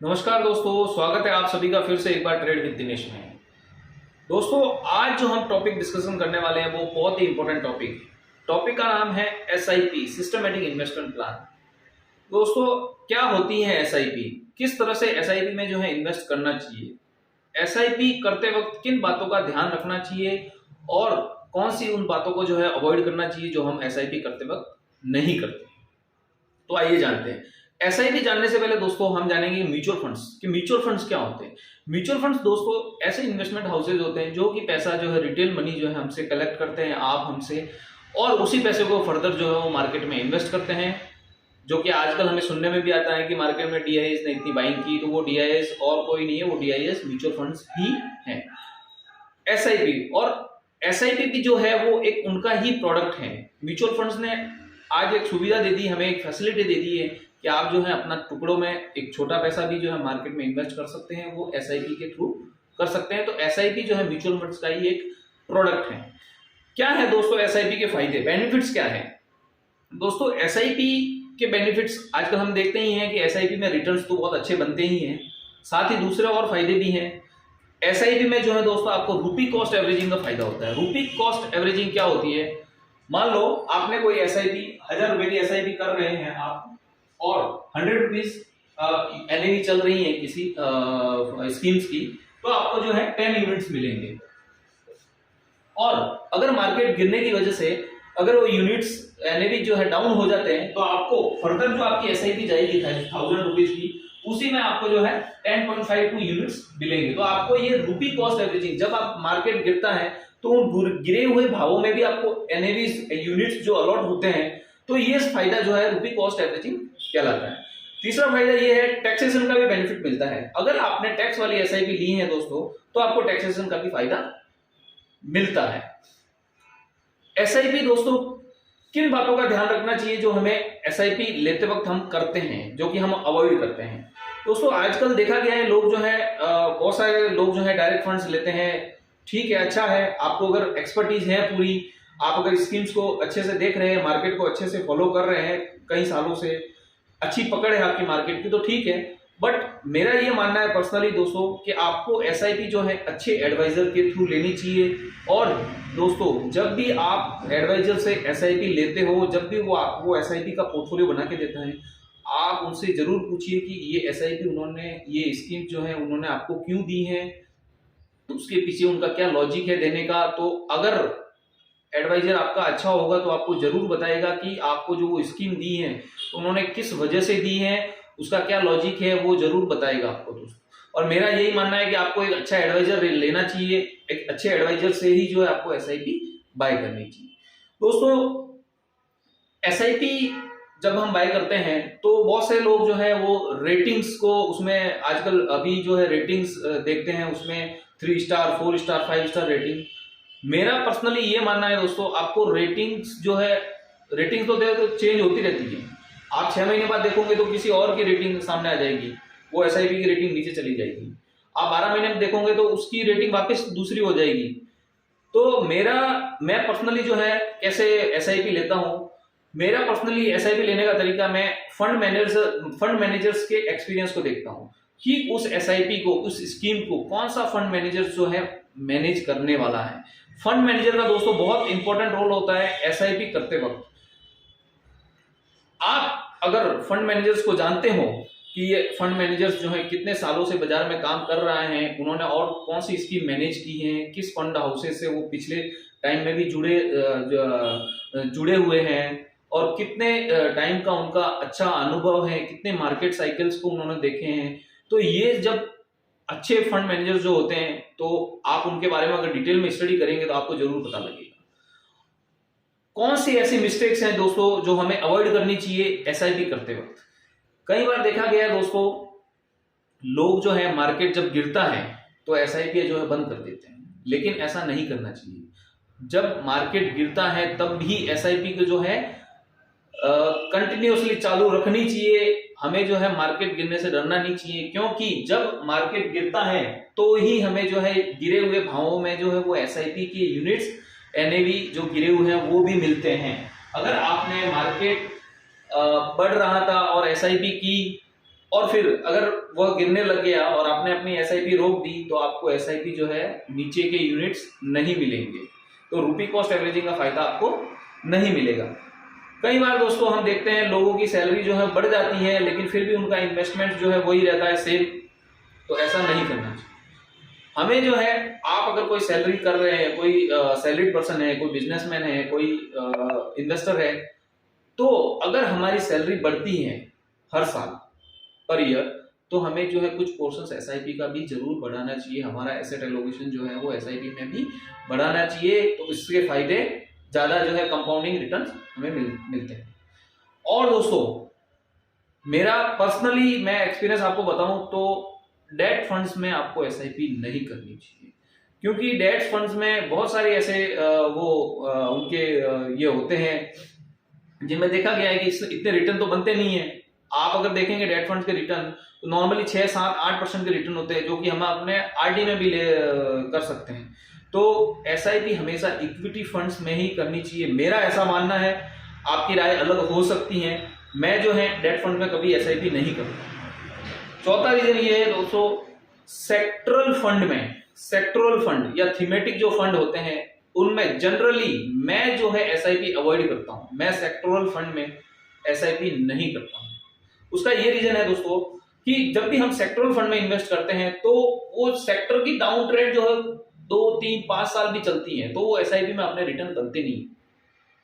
नमस्कार दोस्तों, स्वागत है आप सभी का फिर से एक बार ट्रेड विद दिनेश में। दोस्तों, आज जो हम टॉपिक डिस्कशन करने वाले हैं वो बहुत ही इंपॉर्टेंट टॉपिक है। टॉपिक का नाम है एसआईपी, सिस्टमैटिक इन्वेस्टमेंट प्लान। दोस्तों, क्या होती है एसआईपी, किस तरह से एसआईपी में जो है इन्वेस्ट करना चाहिए, एसआईपी करते वक्त किन बातों का ध्यान रखना चाहिए और कौन सी उन बातों को जो है अवॉइड करना चाहिए जो हम एसआईपी करते वक्त नहीं करते। तो आइए जानते हैं। एसआईपी जानने से पहले दोस्तों हम जानेंगे म्यूचुअल फंड्स कि म्यूचुअल फंड्स क्या होते हैं। म्यूचुअल फंड्स दोस्तों ऐसे इन्वेस्टमेंट हाउसेज होते हैं जो कि पैसा जो है रिटेल मनी जो है हमसे कलेक्ट करते हैं, आप हमसे, और उसी पैसे को फर्दर जो है वो मार्केट में इन्वेस्ट करते हैं। जो कि आजकल हमें सुनने में भी आता है कि मार्केट में डीआईएस ने इतनी बाइंग की, तो वो डीआईएस और कोई नहीं है, वो डीआईएस म्यूचुअल फंड्स ही है। एसआईपी और एसआईपी जो है वो एक उनका ही प्रोडक्ट है। म्यूचुअल फंड्स ने आज एक सुविधा दे दी, हमें एक फैसिलिटी दे दी है कि आप जो है अपना टुकड़ों में एक छोटा पैसा भी जो है मार्केट में इन्वेस्ट कर सकते हैं, वो एसआईपी के थ्रू कर सकते हैं। तो एसआईपी जो है म्यूचुअल फंड्स का ही एक प्रोडक्ट है। क्या है दोस्तों एसआईपी के फायदे, बेनिफिट्स क्या है? दोस्तों, एसआईपी के बेनिफिट्स आजकल हम देखते ही हैं कि एसआईपी में रिटर्न्स तो बहुत अच्छे बनते ही हैं, साथ ही दूसरे और फायदे भी हैं। एसआईपी में जो है दोस्तों आपको रुपी कॉस्ट एवरेजिंग का फायदा होता है। रुपी कॉस्ट एवरेजिंग क्या होती है? मान लो आपने कोई एसआईपी 1000 रुपए की एसआईपी कर रहे हैं आप, और 100 रुपीज एनएवी चल रही है किसी स्कीम्स की, तो आपको जो है 10 यूनिट्स मिलेंगे। और अगर मार्केट गिरने की वजह से अगर वो यूनिट्स एनएवी जो है डाउन हो जाते हैं, तो आपको फर्दर जो आपकी एसआईपी जाएगी 1000 रुपीज की, उसी में आपको जो है 10.52 यूनिट्स मिलेंगे। तो आपको ये रुपी कॉस्ट एवरेजिंग, जब आप मार्केट गिरता है तो उन गिरे हुए भावों में भी आपको एनएवी यूनिट्स जो अलॉट होते हैं, तो ये फायदा जो है रुपी कॉस्ट एवरेजिंग कहलाता है। तीसरा फायदा ये है, टैक्सेशन का भी बेनिफिट मिलता है। अगर आपने टैक्स वाली एसआईपी ली है दोस्तों, तो आपको टैक्सेशन का भी फायदा मिलता है। एसआईपी दोस्तों किन बातों का ध्यान रखना चाहिए जो हमें एसआईपी लेते वक्त हम करते हैं, जो कि हम अवॉइड करते हैं? दोस्तों, आजकल देखा गया है लोग जो है बहुत सारे लोग जो है डायरेक्ट फंड्स लेते हैं। ठीक है, अच्छा है, आपको अगर एक्सपर्टीज है पूरी, आप अगर स्कीम्स को अच्छे से देख रहे हैं, मार्केट को अच्छे से फॉलो कर रहे हैं कई सालों से, अच्छी पकड़ है आपकी मार्केट की, तो ठीक है। बट मेरा ये मानना है पर्सनली दोस्तों कि आपको एसआईपी जो है अच्छे एडवाइजर के थ्रू लेनी चाहिए। और दोस्तों, जब भी आप एडवाइजर से एसआईपी लेते हो, जब भी वो आपको एसआईपी का पोर्टफोलियो बना के देता है, आप उनसे जरूर पूछिए कि ये एसआईपी उन्होंने, ये स्कीम जो है उन्होंने आपको क्यों दी है, तो उसके पीछे उनका क्या लॉजिक है देने का। तो अगर एडवाइजर आपका अच्छा होगा तो आपको जरूर बताएगा कि आपको जो वो स्कीम दी है तो उन्होंने किस वजह से दी है, उसका क्या लॉजिक है, वो जरूर बताएगा आपको दोस्तों। और मेरा यही मानना है कि आपको एक अच्छा एडवाइजर लेना चाहिए, एक अच्छे एडवाइजर से ही जो है आपको एसआईपी बाय करनी चाहिए। दोस्तों, एसआईपी जब हम बाय करते हैं तो बहुत से लोग जो है वो रेटिंग्स को, उसमें आजकल अभी जो है रेटिंग्स देखते हैं, उसमें 3 स्टार 4 स्टार 5 स्टार रेटिंग। मेरा पर्सनली ये मानना है दोस्तों, आपको रेटिंग्स जो है, रेटिंग तो चेंज होती रहती है। आप 6 महीने बाद देखोगे तो किसी और की रेटिंग सामने आ जाएगी, वो एसआईपी की रेटिंग नीचे चली जाएगी। आप 12 महीने में देखोगे तो उसकी रेटिंग वापस दूसरी हो जाएगी। तो मैं पर्सनली जो है कैसे एसआईपी लेता हूँ, मेरा पर्सनली एसआईपी लेने का तरीका, मैं फंड मैनेजर्स के एक्सपीरियंस को देखता हूँ कि उस एसआईपी को, उस स्कीम को कौन सा फंड मैनेजर जो है मैनेज करने वाला है। फंड मैनेजर का दोस्तों बहुत इंपॉर्टेंट रोल होता है एसआईपी करते वक्त। आप अगर फंड मैनेजर्स को जानते हो कि ये फंड मैनेजर्स जो है कितने सालों से बाजार में काम कर रहे हैं, उन्होंने और कौन सी स्कीम मैनेज की है, किस फंड हाउसेस से वो पिछले टाइम में भी जुड़े हुए हैं, और कितने टाइम का उनका अच्छा अनुभव है, कितने मार्केट साइकिल्स को उन्होंने देखे हैं, तो ये जब अच्छे फंड मैनेजर जो होते हैं तो आप उनके बारे में अगर डिटेल में स्टडी करेंगे तो आपको जरूर पता लगेगा कौन सी ऐसी मिस्टेक्स हैं दोस्तों जो हमें अवॉइड करनी चाहिए एसआईपी करते वक्त। कई बार देखा गया है दोस्तों, लोग जो है मार्केट जब गिरता है तो एसआईपी जो है बंद कर देते हैं, लेकिन ऐसा नहीं करना चाहिए। जब मार्केट गिरता है तब भी एसआईपी को जो है कंटिन्यूअसली चालू रखनी चाहिए। हमें जो है मार्केट गिरने से डरना नहीं चाहिए, क्योंकि जब मार्केट गिरता है तो ही हमें जो है गिरे हुए भावों में जो है वो एसआईपी के यूनिट्स, एनएवी जो गिरे हुए हैं वो भी मिलते हैं। अगर आपने मार्केट बढ़ रहा था और एसआईपी की और फिर अगर वह गिरने लग गया और आपने अपनी एसआईपी रोक दी तो आपको एसआईपी जो है नीचे के यूनिट्स नहीं मिलेंगे, तो रुपी कॉस्ट एवरेजिंग का फायदा आपको नहीं मिलेगा। कई बार दोस्तों हम देखते हैं लोगों की सैलरी जो है बढ़ जाती है लेकिन फिर भी उनका इन्वेस्टमेंट जो है वही रहता है सेम, तो ऐसा नहीं करना चाहिए। हमें जो है, आप अगर कोई सैलरी कर रहे हैं, कोई सैलरीड पर्सन है, कोई बिजनेसमैन है, कोई इन्वेस्टर है, तो अगर हमारी सैलरी बढ़ती है हर साल पर ईयर, तो हमें जो है कुछ पोर्शन एसआईपी का भी जरूर बढ़ाना चाहिए। हमारा एसेट एलोकेशन जो है वो एसआईपी में भी बढ़ाना चाहिए, तो इसके फायदे ज्यादा जो है कंपाउंडिंग रिटर्न्स हमें मिलते हैं। और दोस्तों मेरा पर्सनली मैं एक्सपीरियंस आपको बताऊं तो डेट फंड्स में आपको एसआईपी नहीं करनी चाहिए, क्योंकि डेट फंड्स में बहुत सारे ऐसे उनके ये होते हैं जिनमें देखा गया है कि इतने रिटर्न तो बनते नहीं है। आप अगर देखेंगे डेट फंड्स के रिटर्न तो नॉर्मली 6, 7, 8% के रिटर्न होते हैं, जो कि हम अपने आरडी में भी कर सकते हैं। तो एसआईपी हमेशा इक्विटी फंड्स में ही करनी चाहिए, मेरा ऐसा मानना है। आपकी राय अलग हो सकती है। मैं जो है डेट फंड में कभी एसआईपी नहीं करूंगा। चौथा रीजन ये है दोस्तों, सेक्टरल फंड या थीमेटिक जो फंड होते हैं उनमें जनरली मैं जो है एसआईपी अवॉइड करता हूं। मैं सेक्टरल फंड में एसआईपी नहीं करता हूं। उसका ये रीजन है दोस्तों कि जब भी हम सेक्टरल फंड में इन्वेस्ट करते हैं तो वो सेक्टर की डाउन ट्रेंड जो है 2, 3, 5 साल भी चलती है, तो वो एसआईपी में अपने रिटर्न करते नहीं।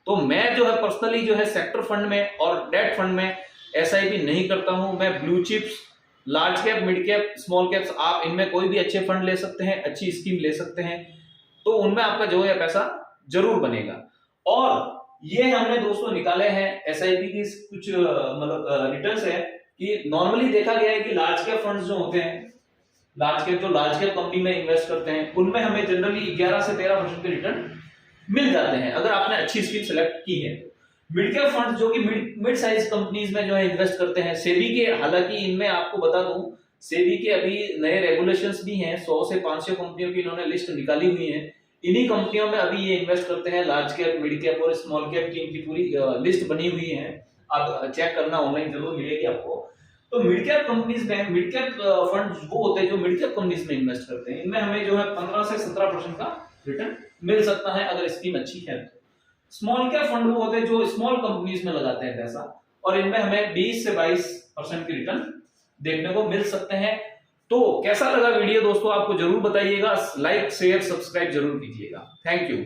तो मैं जो है पर्सनली जो है सेक्टर फंड में और डेट फंड में एसआईपी नहीं करता हूं। मैं blue chips, large cap, mid cap, small caps, आप इनमें कोई भी अच्छे फंड ले सकते हैं, अच्छी स्कीम ले सकते हैं, तो उनमें आपका जो है पैसा जरूर बनेगा। और ये हमने दोस्तों निकाले हैं एसआईपी की कुछ मतलब रिटर्न्स है कि नॉर्मली देखा गया है कि लार्ज कैप फंड्स जो होते हैं, लार्ज कैप कंपनी में इन्वेस्ट करते हैं, उनमें हमें जनरली 11 से 13% के रिटर्न मिल जाते हैं अगर आपने अच्छी स्कीम सेलेक्ट की है। मिड कैप फंड जो कि मिड साइज कंपनीज में जो है इन्वेस्ट करते हैं, सेबी के, हालांकि इनमें आपको बता दूं सेबी के अभी नए रेगुलेशंस भी हैं, 100 से 500 कंपनियों की इन्होंने लिस्ट निकाली हुई है। इन्हीं कंपनियों में अभी ये इन्वेस्ट करते हैं। लार्ज कैप, मिड कैप और स्मॉल कैप की इनकी पूरी लिस्ट बनी हुई है, आप चेक करना, ऑनलाइन जरूर मिलेगी आपको। तो मिड कैप कंपनीज में, मिड कैप फंड वो होते हैं जो मिड कैप कंपनीज में इन्वेस्ट करते हैं, इनमें हमें जो है 15 से 17% का रिटर्न मिल सकता है अगर स्कीम अच्छी है। स्मॉल कैप फंड वो होते हैं जो स्मॉल कंपनीज में लगाते हैं पैसा, और इनमें हमें 20 से 22% की रिटर्न देखने को मिल सकते हैं। तो कैसा लगा वीडियो दोस्तों, आपको जरूर बताइएगा, लाइक, शेयर, सब्सक्राइब जरूर कीजिएगा। Thank you.